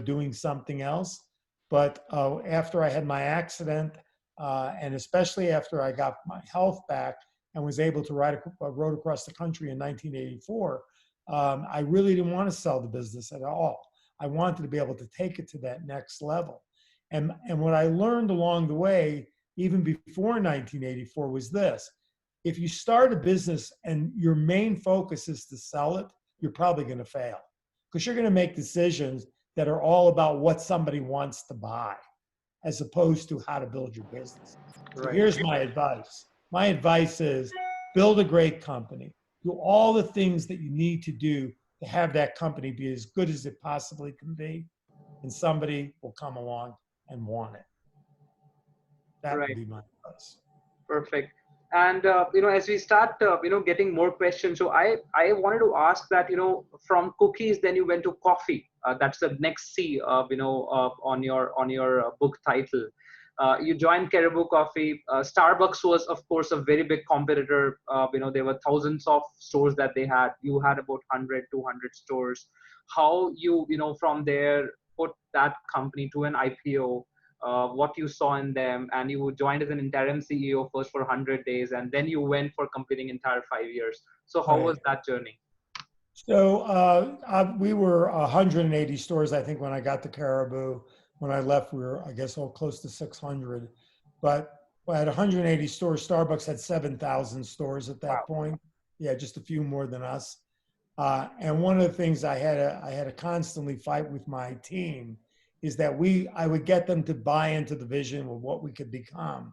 doing something else. But after I had my accident, and especially after I got my health back and was able to ride across the country in 1984, I really didn't want to sell the business at all. I wanted to be able to take it to that next level. And what I learned along the way, even before 1984, was this. If you start a business and your main focus is to sell it, you're probably going to fail, because you're going to make decisions that are all about what somebody wants to buy, as opposed to how to build your business. So here's my advice. My advice is build a great company. Do all the things that you need to do to have that company be as good as it possibly can be, and somebody will come along and want it. That would be my advice. Perfect. And as we start getting more questions, so I wanted to ask that, from cookies then you went to coffee. That's the next C on your book title. You joined Caribou Coffee. Starbucks was, of course, a very big competitor. There were thousands of stores that they had. You had about 100, 200 stores. How you from there put that company to an IPO, what you saw in them, and you joined as an interim CEO first for 100 days, and then you went for completing entire 5 years. So how was that journey? So we were 180 stores, I think, when I got to Caribou. When I left, we were, I guess, close to 600. But at 180 stores, Starbucks had 7,000 stores at that point. yeah, just a few more than us. And one of the things I had to constantly fight with my team is that I would get them to buy into the vision of what we could become.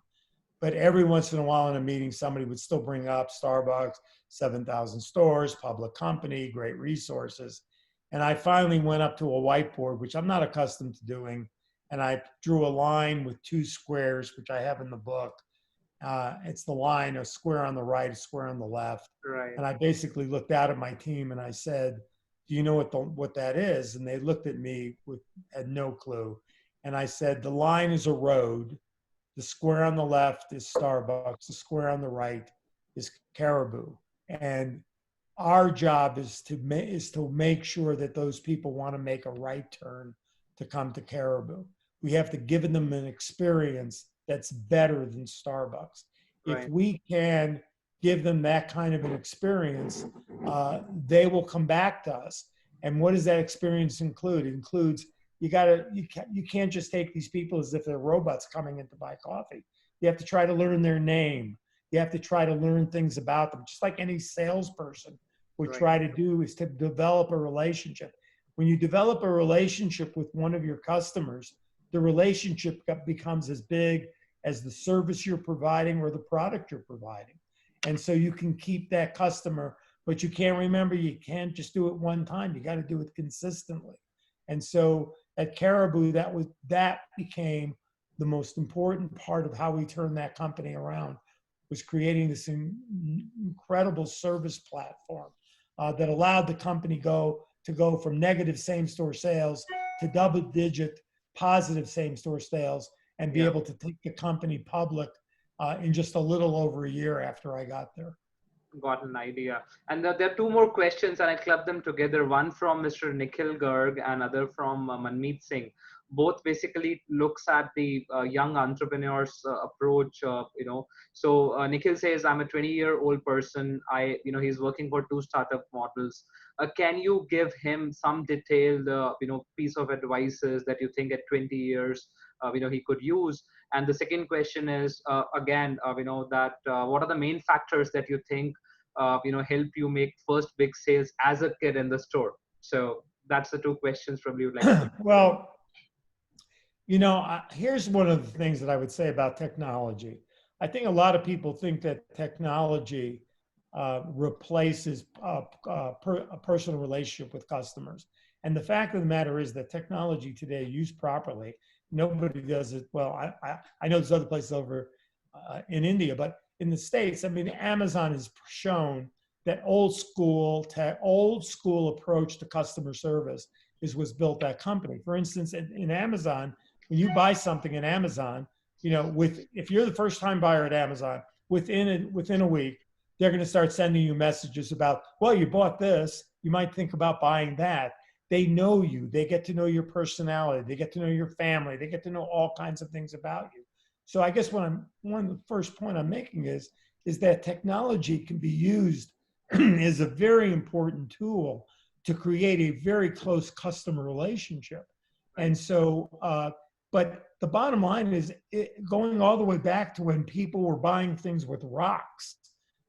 But every once in a while in a meeting, somebody would still bring up Starbucks, 7,000 stores, public company, great resources. And I finally went up to a whiteboard, which I'm not accustomed to doing. And I drew a line with two squares, which I have in the book. It's the line, a square on the right, a square on the left. Right. And I basically looked out at my team and I said, do you know what that is? And they looked at me had no clue. And I said, the line is a road. The square on the left is Starbucks. The square on the right is Caribou. And our job is to make sure that those people want to make a right turn to come to Caribou. We have to give them an experience that's better than Starbucks. Right. If we can give them that kind of an experience, they will come back to us. And what does that experience include? It includes you can't just take these people as if they're robots coming in to buy coffee. You have to try to learn their name. You have to try to learn things about them, just like any salesperson would try to do, is to develop a relationship. When you develop a relationship with one of your customers, the relationship becomes as big as the service you're providing or the product you're providing. And so you can keep that customer, but you can't just do it one time. You got to do it consistently. And so at Caribou, that became the most important part of how we turned that company around, was creating this incredible service platform that allowed the company to go from negative same-store sales to double-digit positive same-store sales and be able to take the company public in just a little over a year after I got there. Got an idea. And there are two more questions, and I clubbed them together. One from Mr. Nikhil Garg and other from Manmeet Singh. Both basically looks at the young entrepreneurs approach. So Nikhil says, I'm a 20-year-old person. He's working for 2 startup models. Can you give him some detailed, piece of advices that you think at 20 years, he could use? And the second question is, what are the main factors that you think, help you make first big sales as a kid in the store? So that's the 2 questions from you. Well, here's one of the things that I would say about technology. I think a lot of people think that technology replaces a personal relationship with customers. And the fact of the matter is that technology today, used properly, nobody does it well. I know there's other places over in India, but in the States, Amazon has shown that old school approach to customer service was built that company. For instance, in Amazon, when you buy something in Amazon, if you're the first time buyer at Amazon, within a week, they're going to start sending you messages about, well, you bought this, you might think about buying that. They know you, they get to know your personality, they get to know your family, they get to know all kinds of things about you. So I guess one of the first point I'm making is that technology can be used as a very important tool to create a very close customer relationship. And so, but the bottom line is going all the way back to when people were buying things with rocks,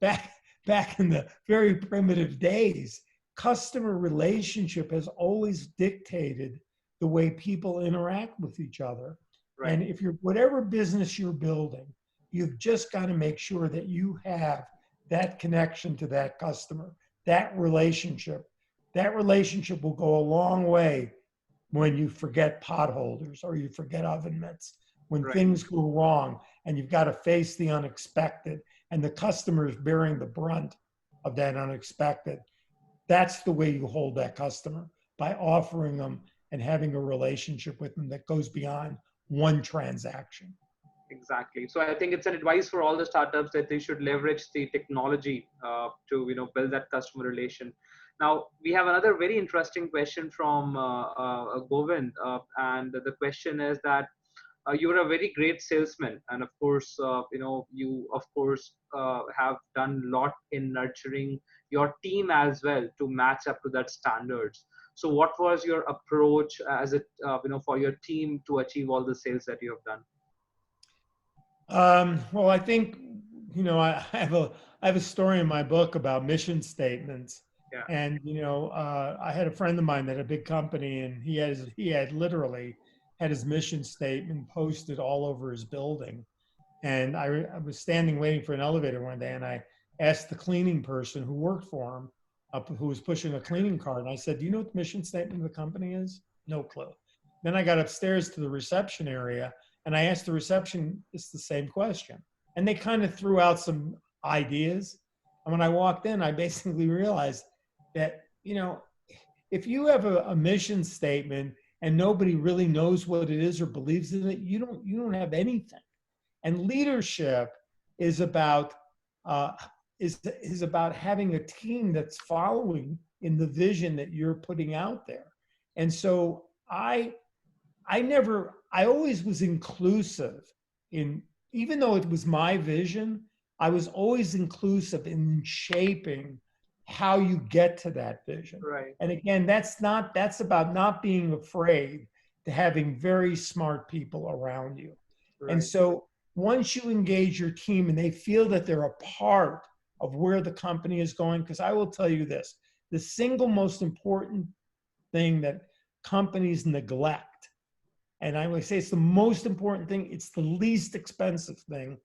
back in the very primitive days. Customer relationship has always dictated the way people interact with each other. Right. And if whatever business you're building, you've just got to make sure that you have that connection to that customer, that relationship. That relationship will go a long way when you forget potholders or you forget oven mitts, when things go wrong and you've got to face the unexpected and the customer is bearing the brunt of that unexpected. That's the way you hold that customer, by offering them and having a relationship with them that goes beyond one transaction. Exactly. So I think it's an advice for all the startups that they should leverage the technology to build that customer relation. Now we have another very interesting question from Govind, and the question is that you're a very great salesman, and of course you have done a lot in nurturing your team as well to match up to that standards. So what was your approach as for your team to achieve all the sales that you have done? Well, I think I have a story in my book about mission statements. Yeah. And, I had a friend of mine that had a big company, and he had literally had his mission statement posted all over his building. And I was standing waiting for an elevator one day, and I asked the cleaning person who worked for him, who was pushing a cleaning cart, and I said, "Do you know what the mission statement of the company is?" No clue. Then I got upstairs to the reception area, and I asked the receptionist the same question, and they kind of threw out some ideas. And when I walked in, I basically realized that if you have a mission statement and nobody really knows what it is or believes in it, you don't have anything. And leadership is about uh, is about having a team that's following in the vision that you're putting out there. And so I always was inclusive in, even though it was my vision, I was always inclusive in shaping how you get to that vision. Right. And again, that's about not being afraid to having very smart people around you. Right. And so once you engage your team and they feel that they're a part of where the company is going, because I will tell you this, the single most important thing that companies neglect, and I would say it's the most important thing, it's the least expensive thing,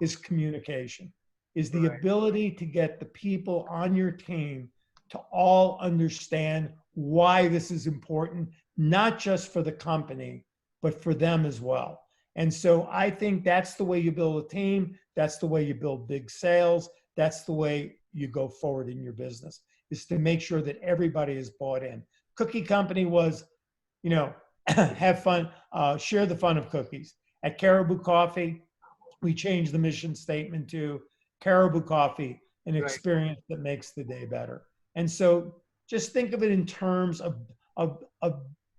is communication, is the Right. ability to get the people on your team to all understand why this is important, not just for the company, but for them as well. And so I think that's the way you build a team. That's the way you build big sales. That's the way you go forward in your business, is to make sure that everybody is bought in. Cookie Company was, have fun, share the fun of cookies. At Caribou Coffee, we changed the mission statement to Caribou Coffee, an Right. experience that makes the day better. And so just think of it in terms of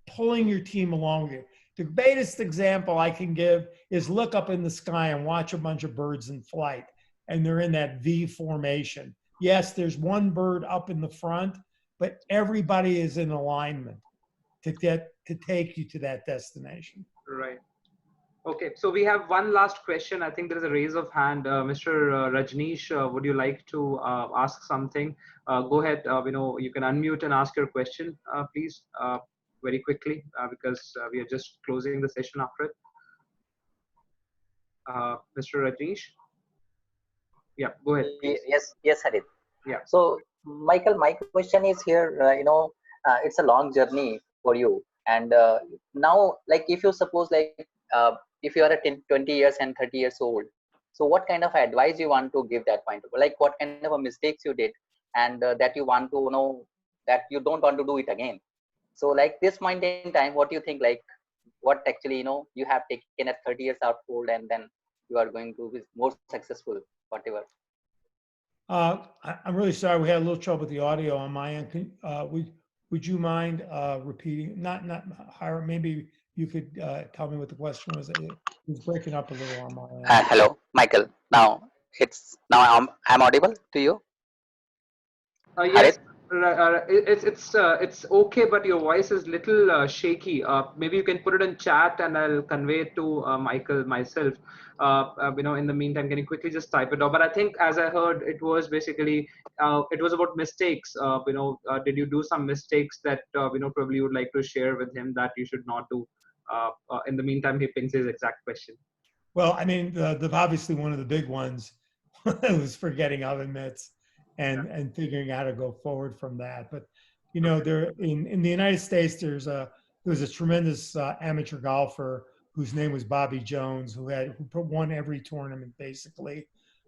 pulling your team along with you. The greatest example I can give is look up in the sky and watch a bunch of birds in flight, and they're in that V formation. Yes, there's one bird up in the front, but everybody is in alignment to take you to that destination. Right. Okay, so we have one last question. I think there is a raise of hand. Mr. Rajneesh, would you like to ask something? Go ahead. You can unmute and ask your question, please, very quickly, because we are just closing the session after it. Mr. Rajneesh? Yeah, go ahead, please. Yes, Harit. Yeah. So, Michael, my question is here, it's a long journey for you. And now, like, if you suppose, like, if you are at 20 years and 30 years old, so what kind of advice you want to give that point? Like, what kind of mistakes you did, and that you want to know that you don't want to do it again. So, like, this point in time, what do you think, like, what actually, you have taken at 30 years old, and then you are going to be more successful, whatever? I'm really sorry. We had a little trouble with the audio on my end. Would you mind repeating? Not Hiram. Maybe you could tell me what the question was. It was breaking up a little on my end. Hello, Michael. Now I'm audible to you. Yes, it's okay, but your voice is little shaky. Maybe you can put it in chat, and I'll convey it to Michael myself. In the meantime, can you quickly just type it out? But I think, as I heard, it was basically it was about mistakes. Did you do some mistakes that probably you would like to share with him that you should not do? In the meantime, he pings his exact question. Well, I mean, the obviously one of the big ones was forgetting oven mitts and figuring out how to go forward from that. But there in the United States, there was a tremendous amateur golfer whose name was Bobby Jones, who won every tournament basically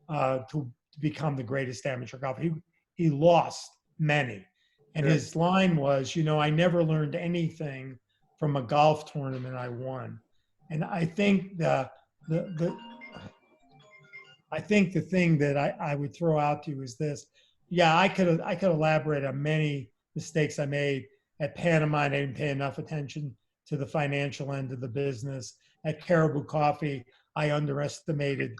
to become the greatest amateur golfer. He lost many, and his line was, I never learned anything from a golf tournament I won. And I think the thing that I would throw out to you is this. Yeah, I could elaborate on many mistakes I made at Panama. I didn't pay enough attention to the financial end of the business. At Caribou Coffee, I underestimated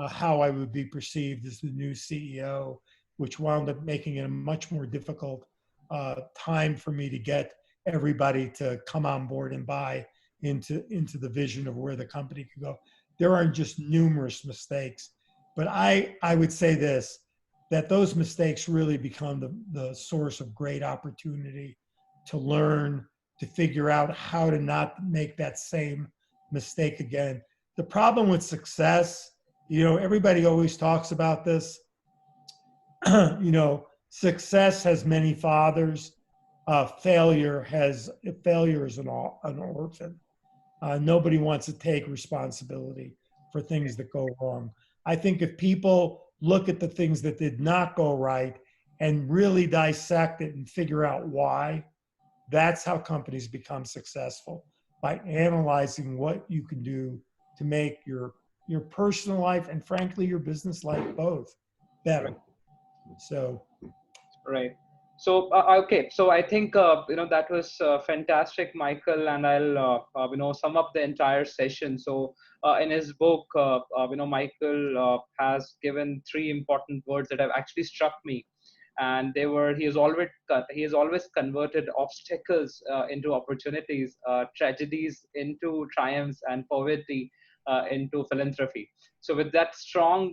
how I would be perceived as the new CEO, which wound up making it a much more difficult time for me to get everybody to come on board and buy into the vision of where the company could go. There are just numerous mistakes. But I would say this, that those mistakes really become the source of great opportunity to learn, to figure out how to not make that same mistake again. The problem with success, everybody always talks about this, success has many fathers. Failure is an orphan. Nobody wants to take responsibility for things that go wrong. I think if people look at the things that did not go right and really dissect it and figure out why, that's how companies become successful, by analyzing what you can do to make your personal life and frankly your business life both better. So right. So okay, so I think that was fantastic, Michael, and I'll sum up the entire session. So in his book, Michael has given three important words that have actually struck me, and he has always converted obstacles into opportunities, tragedies into triumphs, and poverty into philanthropy. So with that strong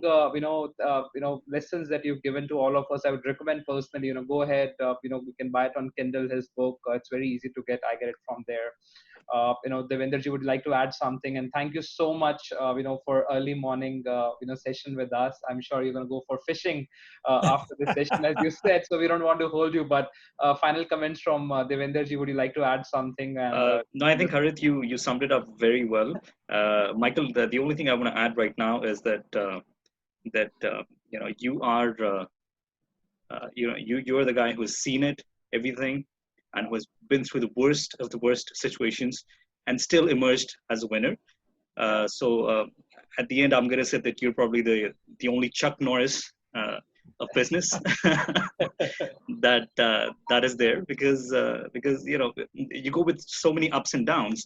lessons that you've given to all of us, I would recommend personally, go ahead, we can buy it on Kindle, his book. It's very easy to get. I get it from there. Devenderji would like to add something, and thank you so much, for early morning, session with us. I'm sure you're going to go for fishing after this session, as you said, so we don't want to hold you, but final comments from Devenderji, would you like to add something? And No, I think Harit, you summed it up very well. Michael, the only thing I want to add right now is that you are you're the guy who has seen it, everything, and who has been through the worst of the worst situations and still emerged as a winner. So at the end, I'm going to say that you're probably the only Chuck Norris of business that is there, because you go with so many ups and downs,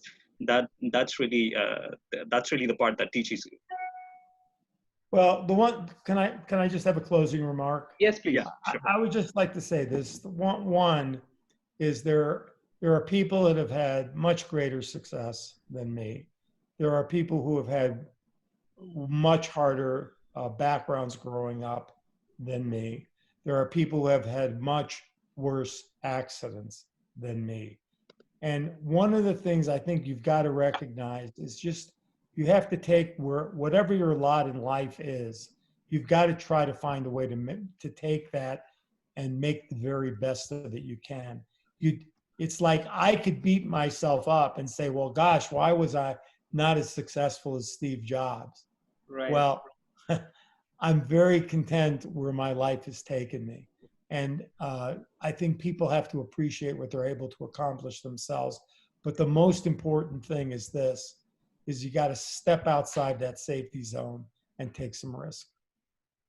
that's really the part that teaches you. well, can I just have a closing remark? yes, please. Yeah, sure. I would just like to say this. One is there are people that have had much greater success than me. There are people who have had much harder backgrounds growing up than me. There are people who have had much worse accidents than me. And one of the things I think you've got to recognize is just you have to take whatever your lot in life is, you've got to try to find a way to take that and make the very best of it you can. It's like I could beat myself up and say, well, gosh, why was I not as successful as Steve Jobs? Right. Well, I'm very content where my life has taken me. And I think people have to appreciate what they're able to accomplish themselves. But the most important thing is this, is you got to step outside that safety zone and take some risk.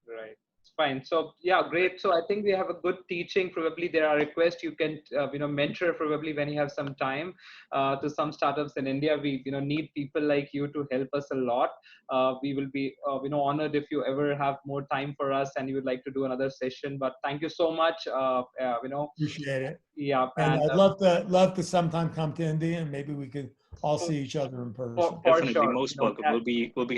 Right. Fine. So yeah, great. So I think we have a good teaching. Probably there are requests you can mentor probably when you have some time to some startups in India. We need people like you to help us a lot. We will be honored if you ever have more time for us and you would like to do another session. But thank you so much. Appreciate it. Yeah, And I'd love to sometime come to India and maybe we could all see each other in person. for Definitely, sure. most welcome. We'll be happy